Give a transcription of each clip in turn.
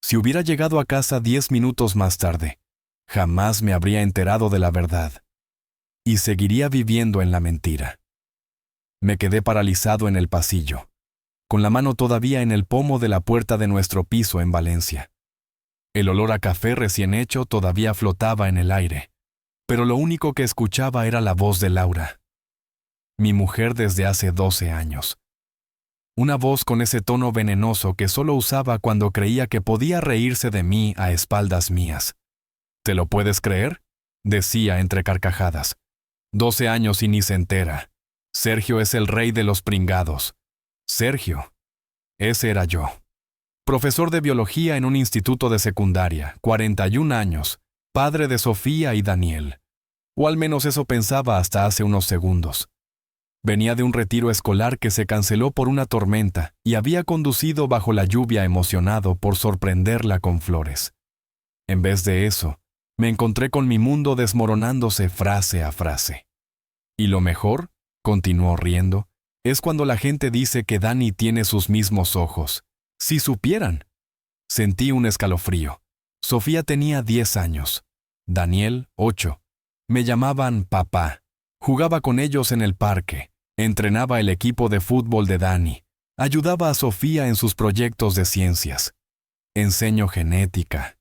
Si hubiera llegado a casa 10 minutos más tarde, jamás me habría enterado de la verdad. Y seguiría viviendo en la mentira. Me quedé paralizado en el pasillo, con la mano todavía en el pomo de la puerta de nuestro piso en Valencia. El olor a café recién hecho todavía flotaba en el aire, pero lo único que escuchaba era la voz de Laura, mi mujer desde hace 12 años. Una voz con ese tono venenoso que solo usaba cuando creía que podía reírse de mí a espaldas mías. ¿Te lo puedes creer?, decía entre carcajadas. 12 años y ni se entera. Sergio es el rey de los pringados. Sergio. Ese era yo. Profesor de biología en un instituto de secundaria, 41 años, padre de Sofía y Daniel. O al menos eso pensaba hasta hace unos segundos. Venía de un retiro escolar que se canceló por una tormenta y había conducido bajo la lluvia emocionado por sorprenderla con flores. En vez de eso, me encontré con mi mundo desmoronándose frase a frase. Y lo mejor, continuó riendo, es cuando la gente dice que Dani tiene sus mismos ojos. Si supieran. Sentí un escalofrío. Sofía tenía 10 años. Daniel, 8. Me llamaban papá. Jugaba con ellos en el parque. Entrenaba el equipo de fútbol de Dani. Ayudaba a Sofía en sus proyectos de ciencias. Enseño genética.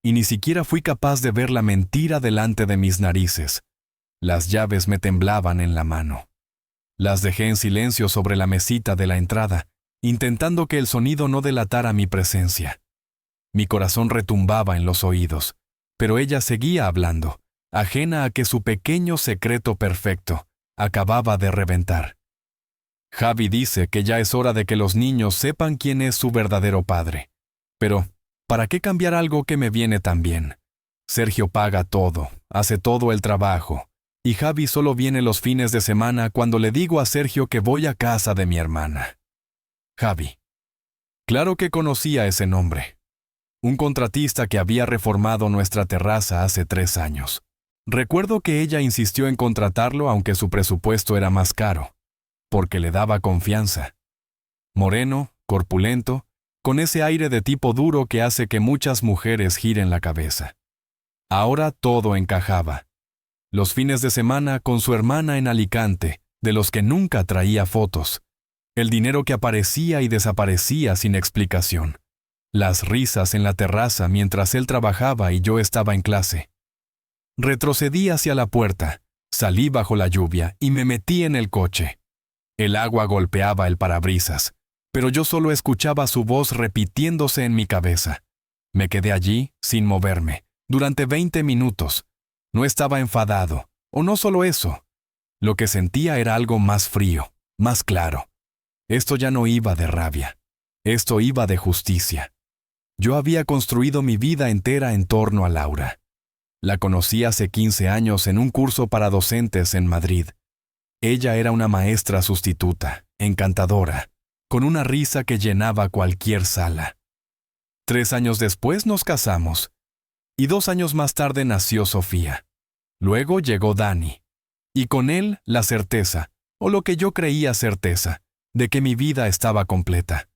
Y ni siquiera fui capaz de ver la mentira delante de mis narices. Las llaves me temblaban en la mano. Las dejé en silencio sobre la mesita de la entrada, intentando que el sonido no delatara mi presencia. Mi corazón retumbaba en los oídos, pero ella seguía hablando, ajena a que su pequeño secreto perfecto acababa de reventar. Javi dice que ya es hora de que los niños sepan quién es su verdadero padre. Pero, ¿para qué cambiar algo que me viene tan bien? Sergio paga todo, hace todo el trabajo, y Javi solo viene los fines de semana cuando le digo a Sergio que voy a casa de mi hermana. Javi. Claro que conocía ese nombre. Un contratista que había reformado nuestra terraza hace 3 años. Recuerdo que ella insistió en contratarlo aunque su presupuesto era más caro, porque le daba confianza. Moreno, corpulento, con ese aire de tipo duro que hace que muchas mujeres giren la cabeza. Ahora todo encajaba. Los fines de semana con su hermana en Alicante, de los que nunca traía fotos. El dinero que aparecía y desaparecía sin explicación. Las risas en la terraza mientras él trabajaba y yo estaba en clase. Retrocedí hacia la puerta, salí bajo la lluvia y me metí en el coche. El agua golpeaba el parabrisas, pero yo solo escuchaba su voz repitiéndose en mi cabeza. Me quedé allí, sin moverme, durante 20 minutos. No estaba enfadado, o no solo eso. Lo que sentía era algo más frío, más claro. Esto ya no iba de rabia. Esto iba de justicia. Yo había construido mi vida entera en torno a Laura. La conocí hace 15 años en un curso para docentes en Madrid. Ella era una maestra sustituta, encantadora, con una risa que llenaba cualquier sala. 3 años después nos casamos, y 2 años más tarde nació Sofía. Luego llegó Dani, y con él la certeza, o lo que yo creía certeza, de que mi vida estaba completa.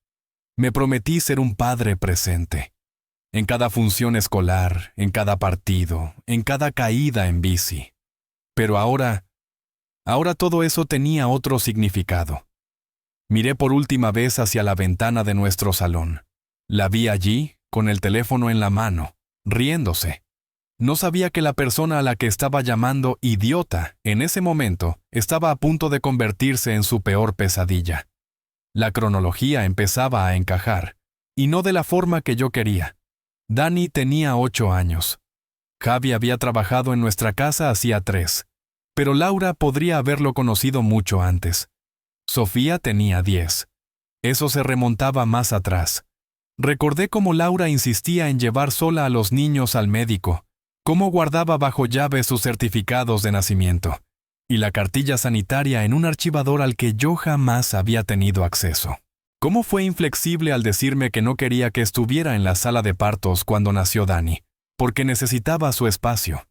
Me prometí ser un padre presente. En cada función escolar, en cada partido, en cada caída en bici. Pero ahora todo eso tenía otro significado. Miré por última vez hacia la ventana de nuestro salón. La vi allí, con el teléfono en la mano, riéndose. No sabía que la persona a la que estaba llamando idiota en ese momento estaba a punto de convertirse en su peor pesadilla. La cronología empezaba a encajar, y no de la forma que yo quería. Dani tenía 8 años. Javi había trabajado en nuestra casa hacía 3, pero Laura podría haberlo conocido mucho antes. Sofía tenía 10. Eso se remontaba más atrás. Recordé cómo Laura insistía en llevar sola a los niños al médico, cómo guardaba bajo llave sus certificados de nacimiento y la cartilla sanitaria en un archivador al que yo jamás había tenido acceso. Cómo fue inflexible al decirme que no quería que estuviera en la sala de partos cuando nació Dani, porque necesitaba su espacio.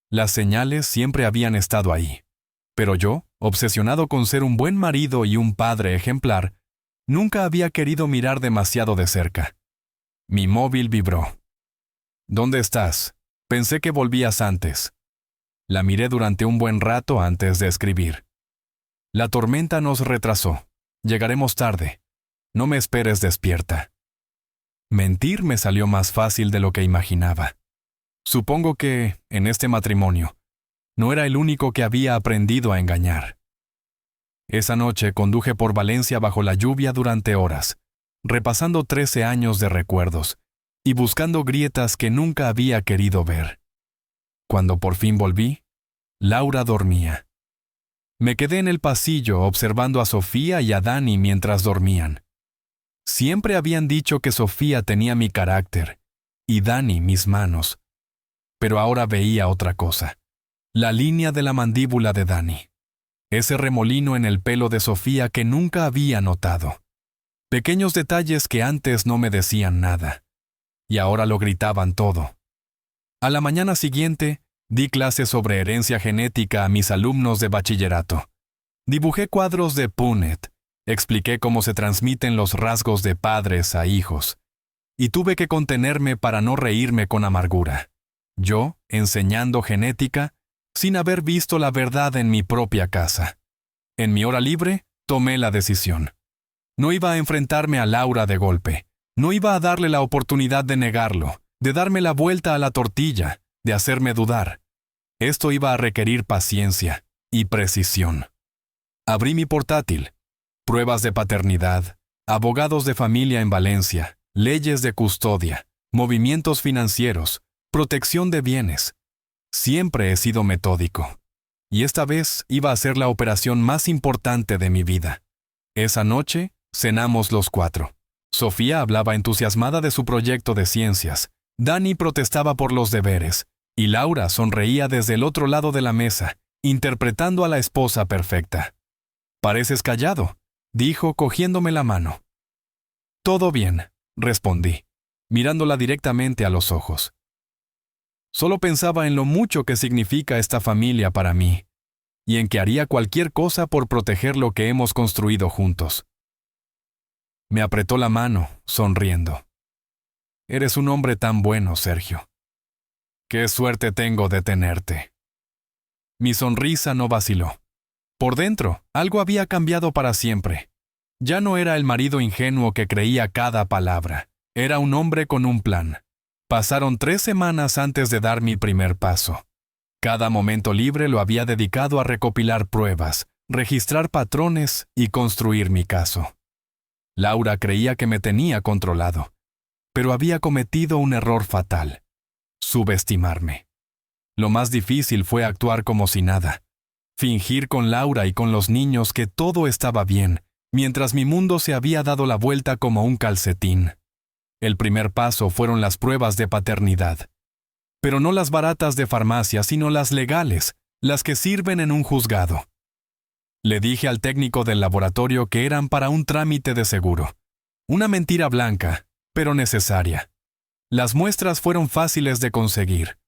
Las señales siempre habían estado ahí, pero yo, obsesionado con ser un buen marido y un padre ejemplar, nunca había querido mirar demasiado de cerca. Mi móvil vibró. ¿Dónde estás? Pensé que volvías antes. La miré durante un buen rato antes de escribir. La tormenta nos retrasó. Llegaremos tarde. No me esperes despierta. Mentir me salió más fácil de lo que imaginaba. Supongo que, en este matrimonio, no era el único que había aprendido a engañar. Esa noche conduje por Valencia bajo la lluvia durante horas, repasando 13 años de recuerdos y buscando grietas que nunca había querido ver. Cuando por fin volví, Laura dormía. Me quedé en el pasillo observando a Sofía y a Dani mientras dormían. Siempre habían dicho que Sofía tenía mi carácter y Dani mis manos, pero ahora veía otra cosa. La línea de la mandíbula de Dani. Ese remolino en el pelo de Sofía que nunca había notado. Pequeños detalles que antes no me decían nada, y ahora lo gritaban todo. A la mañana siguiente, di clases sobre herencia genética a mis alumnos de bachillerato. Dibujé cuadros de Punnett, expliqué cómo se transmiten los rasgos de padres a hijos, y tuve que contenerme para no reírme con amargura. Yo, enseñando genética, sin haber visto la verdad en mi propia casa. En mi hora libre, tomé la decisión. No iba a enfrentarme a Laura de golpe. No iba a darle la oportunidad de negarlo, de darme la vuelta a la tortilla, de hacerme dudar. Esto iba a requerir paciencia y precisión. Abrí mi portátil. Pruebas de paternidad, abogados de familia en Valencia, leyes de custodia, movimientos financieros, protección de bienes. Siempre he sido metódico. Y esta vez iba a ser la operación más importante de mi vida. Esa noche, cenamos los 4. Sofía hablaba entusiasmada de su proyecto de ciencias. Dani protestaba por los deberes. Y Laura sonreía desde el otro lado de la mesa, interpretando a la esposa perfecta. «Pareces callado», dijo cogiéndome la mano. «Todo bien», respondí, mirándola directamente a los ojos. Solo pensaba en lo mucho que significa esta familia para mí, y en que haría cualquier cosa por proteger lo que hemos construido juntos. Me apretó la mano, sonriendo. «Eres un hombre tan bueno, Sergio. Qué suerte tengo de tenerte». Mi sonrisa no vaciló. Por dentro, algo había cambiado para siempre. Ya no era el marido ingenuo que creía cada palabra. Era un hombre con un plan. Pasaron 3 semanas antes de dar mi primer paso. Cada momento libre lo había dedicado a recopilar pruebas, registrar patrones y construir mi caso. Laura creía que me tenía controlado, pero había cometido un error fatal: subestimarme. Lo más difícil fue actuar como si nada, fingir con Laura y con los niños que todo estaba bien, mientras mi mundo se había dado la vuelta como un calcetín. El primer paso fueron las pruebas de paternidad. Pero no las baratas de farmacia, sino las legales, las que sirven en un juzgado. Le dije al técnico del laboratorio que eran para un trámite de seguro. Una mentira blanca, pero necesaria. Las muestras fueron fáciles de conseguir.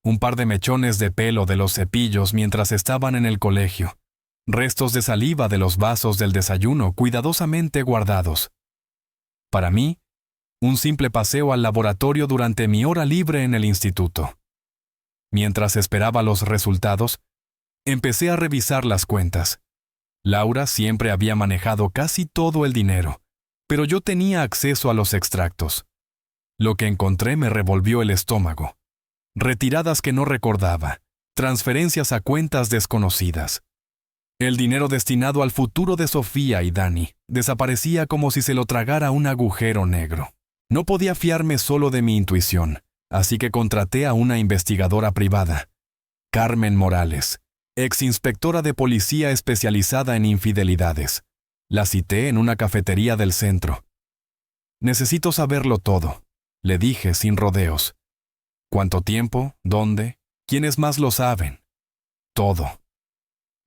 Un par de mechones de pelo de los cepillos mientras estaban en el colegio. Restos de saliva de los vasos del desayuno cuidadosamente guardados. Para mí, un simple paseo al laboratorio durante mi hora libre en el instituto. Mientras esperaba los resultados, empecé a revisar las cuentas. Laura siempre había manejado casi todo el dinero, pero yo tenía acceso a los extractos. Lo que encontré me revolvió el estómago. Retiradas que no recordaba, transferencias a cuentas desconocidas. El dinero destinado al futuro de Sofía y Dani desaparecía como si se lo tragara un agujero negro. No podía fiarme solo de mi intuición, así que contraté a una investigadora privada, Carmen Morales, exinspectora de policía especializada en infidelidades. La cité en una cafetería del centro. «Necesito saberlo todo», le dije sin rodeos. «¿Cuánto tiempo? ¿Dónde? ¿Quiénes más lo saben?» «Todo».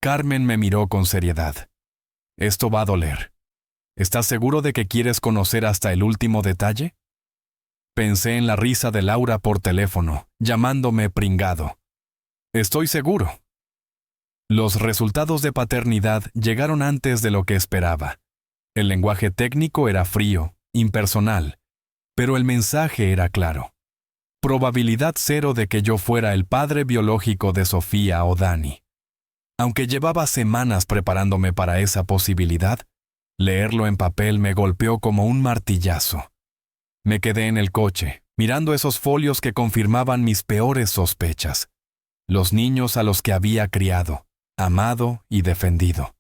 Carmen me miró con seriedad. «Esto va a doler. ¿Estás seguro de que quieres conocer hasta el último detalle?» Pensé en la risa de Laura por teléfono, llamándome pringado. «Estoy seguro». Los resultados de paternidad llegaron antes de lo que esperaba. El lenguaje técnico era frío, impersonal, Pero el mensaje era claro. Probabilidad cero de que yo fuera el padre biológico de Sofía o Dani. Aunque llevaba semanas preparándome para esa posibilidad, leerlo en papel me golpeó como un martillazo. Me quedé en el coche, mirando esos folios que confirmaban mis peores sospechas. Los niños a los que había criado, amado y defendido.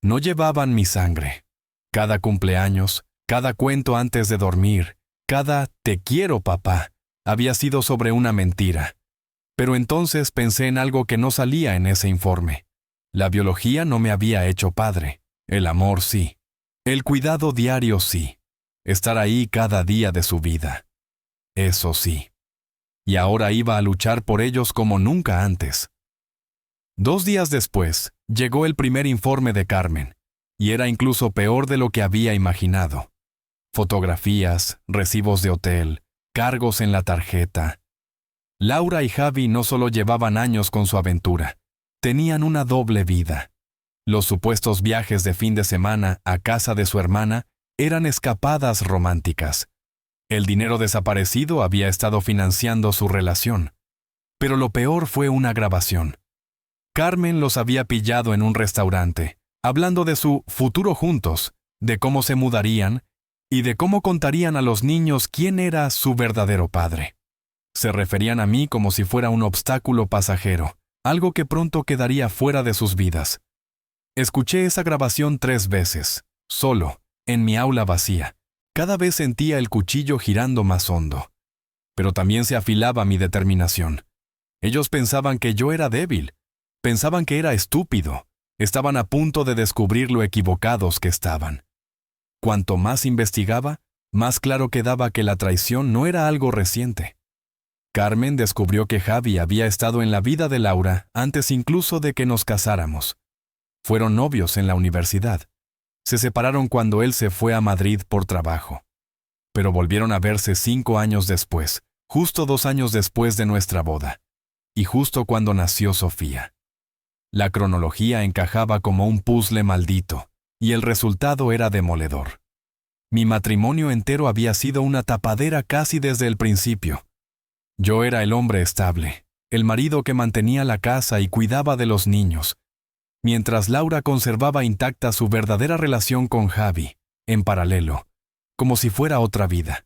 No llevaban mi sangre. Cada cumpleaños, cada cuento antes de dormir, cada «te quiero, papá», había sido sobre una mentira. Pero entonces pensé en algo que no salía en ese informe. La biología no me había hecho padre. El amor sí. El cuidado diario sí. Estar ahí cada día de su vida. Eso sí. Y ahora iba a luchar por ellos como nunca antes. 2 días después, llegó el primer informe de Carmen, y era incluso peor de lo que había imaginado. Fotografías, recibos de hotel, cargos en la tarjeta. Laura y Javi no solo llevaban años con su aventura, tenían una doble vida. Los supuestos viajes de fin de semana a casa de su hermana eran escapadas románticas. El dinero desaparecido había estado financiando su relación. Pero lo peor fue una grabación. Carmen los había pillado en un restaurante, hablando de su futuro juntos, de cómo se mudarían y de cómo contarían a los niños quién era su verdadero padre. Se referían a mí como si fuera un obstáculo pasajero, algo que pronto quedaría fuera de sus vidas. Escuché esa grabación 3 veces, solo, en mi aula vacía. Cada vez sentía el cuchillo girando más hondo. Pero también se afilaba mi determinación. Ellos pensaban que yo era débil. Pensaban que era estúpido. Estaban a punto de descubrir lo equivocados que estaban. Cuanto más investigaba, más claro quedaba que la traición no era algo reciente. Carmen descubrió que Javi había estado en la vida de Laura antes incluso de que nos casáramos. Fueron novios en la universidad. Se separaron cuando él se fue a Madrid por trabajo. Pero volvieron a verse 5 años después, justo 2 años después de nuestra boda. Y justo cuando nació Sofía. La cronología encajaba como un puzzle maldito, y el resultado era demoledor. Mi matrimonio entero había sido una tapadera casi desde el principio. Yo era el hombre estable, el marido que mantenía la casa y cuidaba de los niños, mientras Laura conservaba intacta su verdadera relación con Javi, en paralelo, como si fuera otra vida.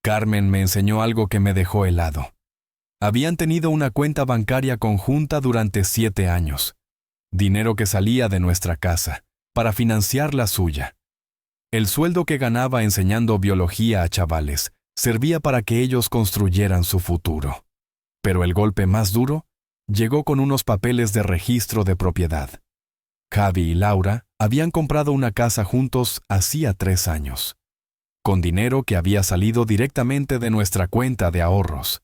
Carmen me enseñó algo que me dejó helado. Habían tenido una cuenta bancaria conjunta durante 7 años, dinero que salía de nuestra casa, para financiar la suya. El sueldo que ganaba enseñando biología a chavales servía para que ellos construyeran su futuro. Pero el golpe más duro llegó con unos papeles de registro de propiedad. Javi y Laura habían comprado una casa juntos hacía 3 años, con dinero que había salido directamente de nuestra cuenta de ahorros.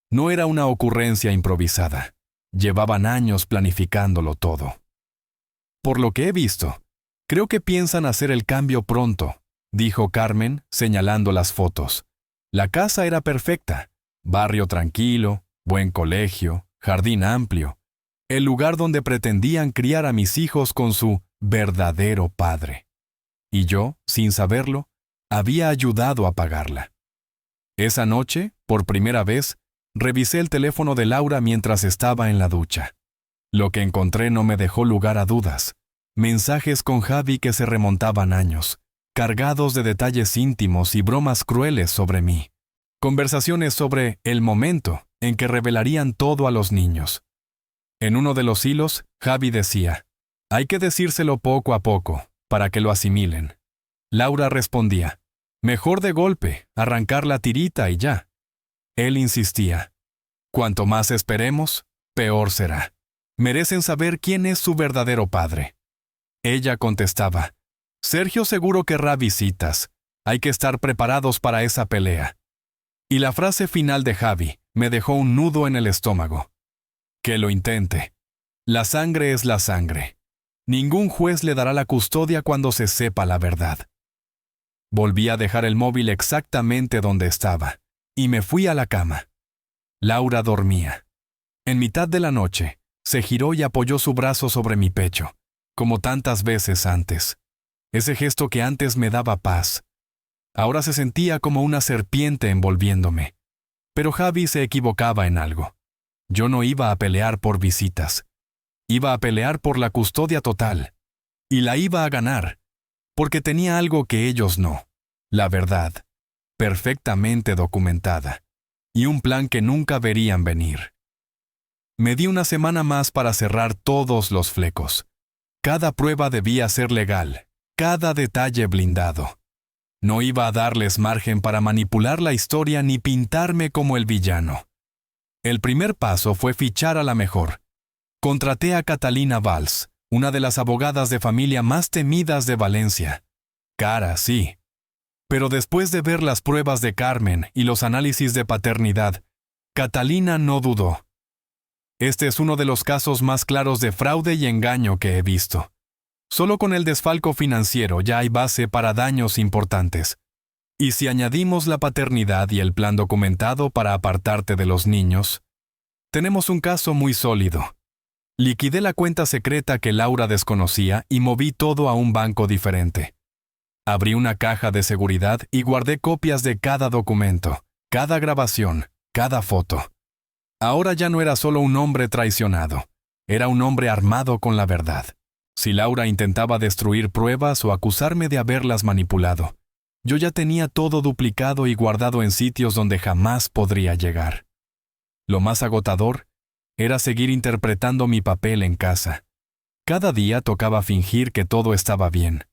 No era una ocurrencia improvisada. Llevaban años planificándolo todo. Por lo que he visto, creo que piensan hacer el cambio pronto, dijo Carmen, señalando las fotos. La casa era perfecta, barrio tranquilo, buen colegio, jardín amplio, el lugar donde pretendían criar a mis hijos con su verdadero padre. Y yo, sin saberlo, había ayudado a pagarla. Esa noche, por primera vez, revisé el teléfono de Laura mientras estaba en la ducha. Lo que encontré no me dejó lugar a dudas. Mensajes con Javi que se remontaban años, cargados de detalles íntimos y bromas crueles sobre mí. Conversaciones sobre el momento en que revelarían todo a los niños. En uno de los hilos, Javi decía, «Hay que decírselo poco a poco, para que lo asimilen». Laura respondía, «Mejor de golpe, arrancar la tirita y ya». Él insistía, «Cuanto más esperemos, peor será. Merecen saber quién es su verdadero padre». Ella contestaba, «Sergio seguro querrá visitas. Hay que estar preparados para esa pelea». Y la frase final de Javi me dejó un nudo en el estómago. «Que lo intente. La sangre es la sangre. Ningún juez le dará la custodia cuando se sepa la verdad». Volví a dejar el móvil exactamente donde estaba, y me fui a la cama. Laura dormía. En mitad de la noche, se giró y apoyó su brazo sobre mi pecho, como tantas veces antes. Ese gesto que antes me daba paz. Ahora se sentía como una serpiente envolviéndome. Pero Javi se equivocaba en algo. Yo no iba a pelear por visitas. Iba a pelear por la custodia total. Y la iba a ganar, porque tenía algo que ellos no. La verdad, perfectamente documentada. Y un plan que nunca verían venir. Me di una semana más para cerrar todos los flecos. Cada prueba debía ser legal, cada detalle blindado. No iba a darles margen para manipular la historia ni pintarme como el villano. El primer paso fue fichar a la mejor. Contraté a Catalina Valls, una de las abogadas de familia más temidas de Valencia. Cara, sí. Pero después de ver las pruebas de Carmen y los análisis de paternidad, Catalina no dudó. Este es uno de los casos más claros de fraude y engaño que he visto. Solo con el desfalco financiero ya hay base para daños importantes. Y si añadimos la paternidad y el plan documentado para apartarte de los niños, tenemos un caso muy sólido. Liquidé la cuenta secreta que Laura desconocía y moví todo a un banco diferente. Abrí una caja de seguridad y guardé copias de cada documento, cada grabación, cada foto. Ahora ya no era solo un hombre traicionado, era un hombre armado con la verdad. Si Laura intentaba destruir pruebas o acusarme de haberlas manipulado, yo ya tenía todo duplicado y guardado en sitios donde jamás podría llegar. Lo más agotador era seguir interpretando mi papel en casa. Cada día tocaba fingir que todo estaba bien,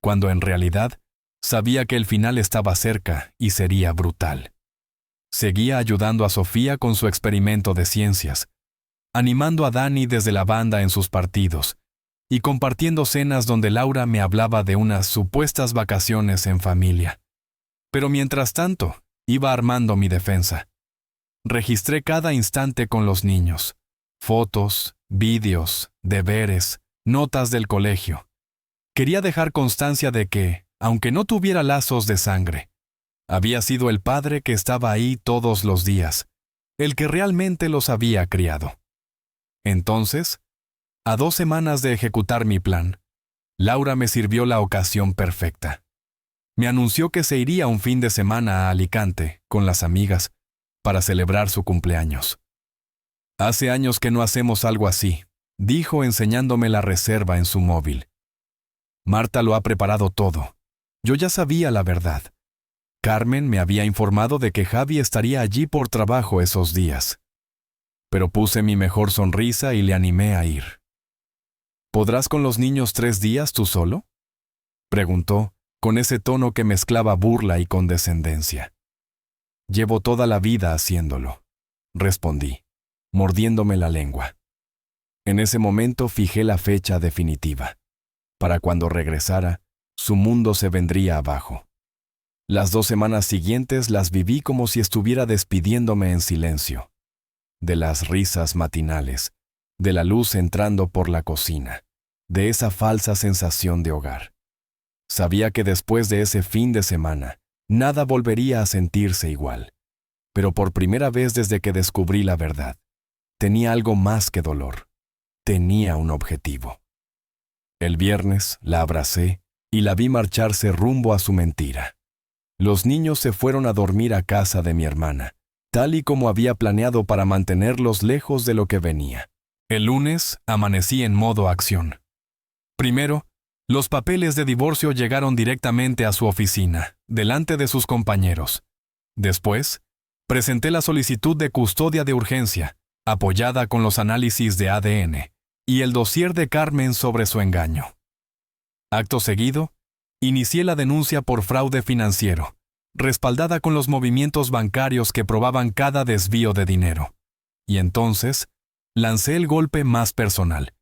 cuando en realidad sabía que el final estaba cerca y sería brutal. Seguía ayudando a Sofía con su experimento de ciencias, animando a Dani desde la banda en sus partidos, y compartiendo cenas donde Laura me hablaba de unas supuestas vacaciones en familia. Pero mientras tanto, iba armando mi defensa. Registré cada instante con los niños. Fotos, vídeos, deberes, notas del colegio. Quería dejar constancia de que, aunque no tuviera lazos de sangre, había sido el padre que estaba ahí todos los días, el que realmente los había criado. Entonces, a 2 semanas de ejecutar mi plan, Laura me sirvió la ocasión perfecta. Me anunció que se iría un fin de semana a Alicante, con las amigas, para celebrar su cumpleaños. Hace años que no hacemos algo así, dijo enseñándome la reserva en su móvil. Marta lo ha preparado todo. Yo ya sabía la verdad. Carmen me había informado de que Javi estaría allí por trabajo esos días. Pero puse mi mejor sonrisa y le animé a ir. ¿Podrás con los niños 3 días tú solo?, preguntó, con ese tono que mezclaba burla y condescendencia. Llevo toda la vida haciéndolo, respondí, mordiéndome la lengua. En ese momento fijé la fecha definitiva. Para cuando regresara, su mundo se vendría abajo. Las 2 semanas siguientes las viví como si estuviera despidiéndome en silencio. De las risas matinales, de la luz entrando por la cocina, de esa falsa sensación de hogar. Sabía que después de ese fin de semana, nada volvería a sentirse igual. Pero por primera vez desde que descubrí la verdad, tenía algo más que dolor. Tenía un objetivo. El viernes la abracé y la vi marcharse rumbo a su mentira. Los niños se fueron a dormir a casa de mi hermana, tal y como había planeado para mantenerlos lejos de lo que venía. El lunes amanecí en modo acción. Primero, los papeles de divorcio llegaron directamente a su oficina, delante de sus compañeros. Después, presenté la solicitud de custodia de urgencia, apoyada con los análisis de ADN, y el dossier de Carmen sobre su engaño. Acto seguido, inicié la denuncia por fraude financiero, respaldada con los movimientos bancarios que probaban cada desvío de dinero. Y entonces, lancé el golpe más personal.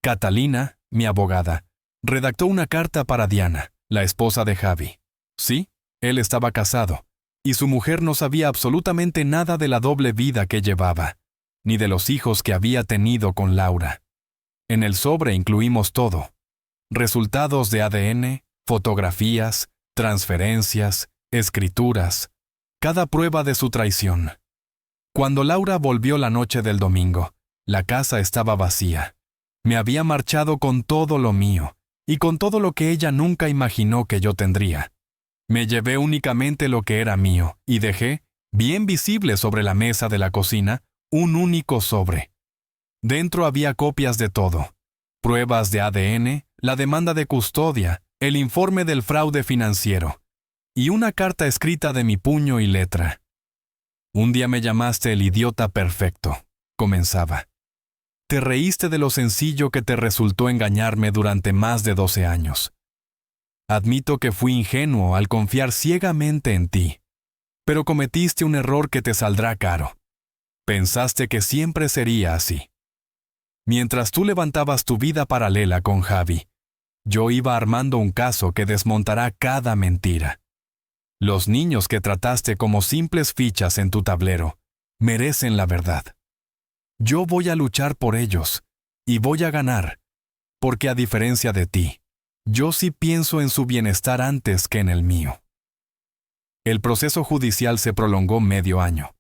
Catalina, mi abogada, redactó una carta para Diana, la esposa de Javi. Sí, él estaba casado, y su mujer no sabía absolutamente nada de la doble vida que llevaba, ni de los hijos que había tenido con Laura. En el sobre incluimos todo: resultados de ADN, fotografías, transferencias, escrituras, cada prueba de su traición. Cuando Laura volvió la noche del domingo, la casa estaba vacía. Me había marchado con todo lo mío, y con todo lo que ella nunca imaginó que yo tendría. Me llevé únicamente lo que era mío y dejé, bien visible sobre la mesa de la cocina, un único sobre. Dentro había copias de todo: pruebas de ADN, la demanda de custodia, el informe del fraude financiero y una carta escrita de mi puño y letra. Un día me llamaste el idiota perfecto, comenzaba. Te reíste de lo sencillo que te resultó engañarme durante más de 12 años. Admito que fui ingenuo al confiar ciegamente en ti, pero cometiste un error que te saldrá caro. Pensaste que siempre sería así. Mientras tú levantabas tu vida paralela con Javi, yo iba armando un caso que desmontará cada mentira. Los niños que trataste como simples fichas en tu tablero merecen la verdad. Yo voy a luchar por ellos, y voy a ganar, porque a diferencia de ti, yo sí pienso en su bienestar antes que en el mío. El proceso judicial se prolongó medio año,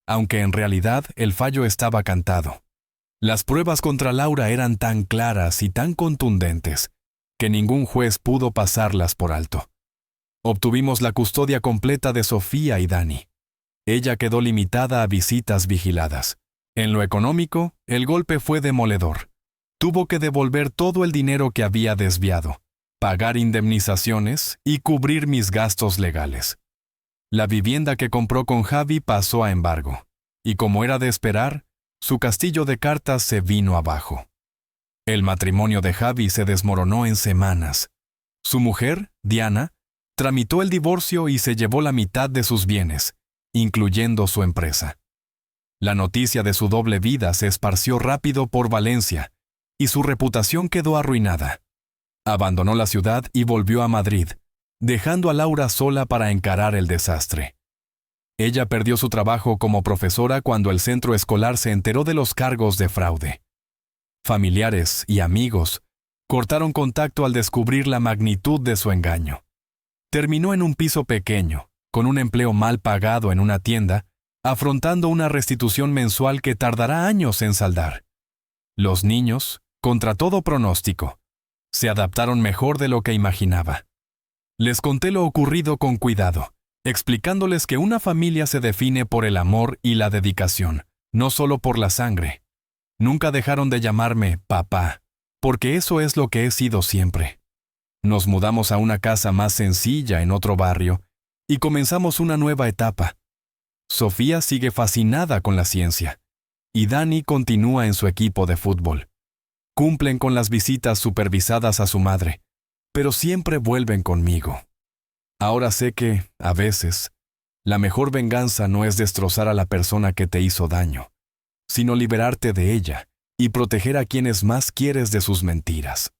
aunque en realidad el fallo estaba cantado. Las pruebas contra Laura eran tan claras y tan contundentes que ningún juez pudo pasarlas por alto. Obtuvimos la custodia completa de Sofía y Dani. Ella quedó limitada a visitas vigiladas. En lo económico, el golpe fue demoledor. Tuvo que devolver todo el dinero que había desviado, pagar indemnizaciones y cubrir mis gastos legales. La vivienda que compró con Javi pasó a embargo, y como era de esperar, su castillo de cartas se vino abajo. El matrimonio de Javi se desmoronó en semanas. Su mujer, Diana, tramitó el divorcio y se llevó la mitad de sus bienes, incluyendo su empresa. La noticia de su doble vida se esparció rápido por Valencia, y su reputación quedó arruinada. Abandonó la ciudad y volvió a Madrid, dejando a Laura sola para encarar el desastre. Ella perdió su trabajo como profesora cuando el centro escolar se enteró de los cargos de fraude. Familiares y amigos cortaron contacto al descubrir la magnitud de su engaño. Terminó en un piso pequeño, con un empleo mal pagado en una tienda, afrontando una restitución mensual que tardará años en saldar. Los niños, contra todo pronóstico, se adaptaron mejor de lo que imaginaba. Les conté lo ocurrido con cuidado, explicándoles que una familia se define por el amor y la dedicación, no solo por la sangre. Nunca dejaron de llamarme papá, porque eso es lo que he sido siempre. Nos mudamos a una casa más sencilla en otro barrio y comenzamos una nueva etapa. Sofía sigue fascinada con la ciencia y Dani continúa en su equipo de fútbol. Cumplen con las visitas supervisadas a su madre, pero siempre vuelven conmigo. Ahora sé que, a veces, la mejor venganza no es destrozar a la persona que te hizo daño, sino liberarte de ella y proteger a quienes más quieres de sus mentiras.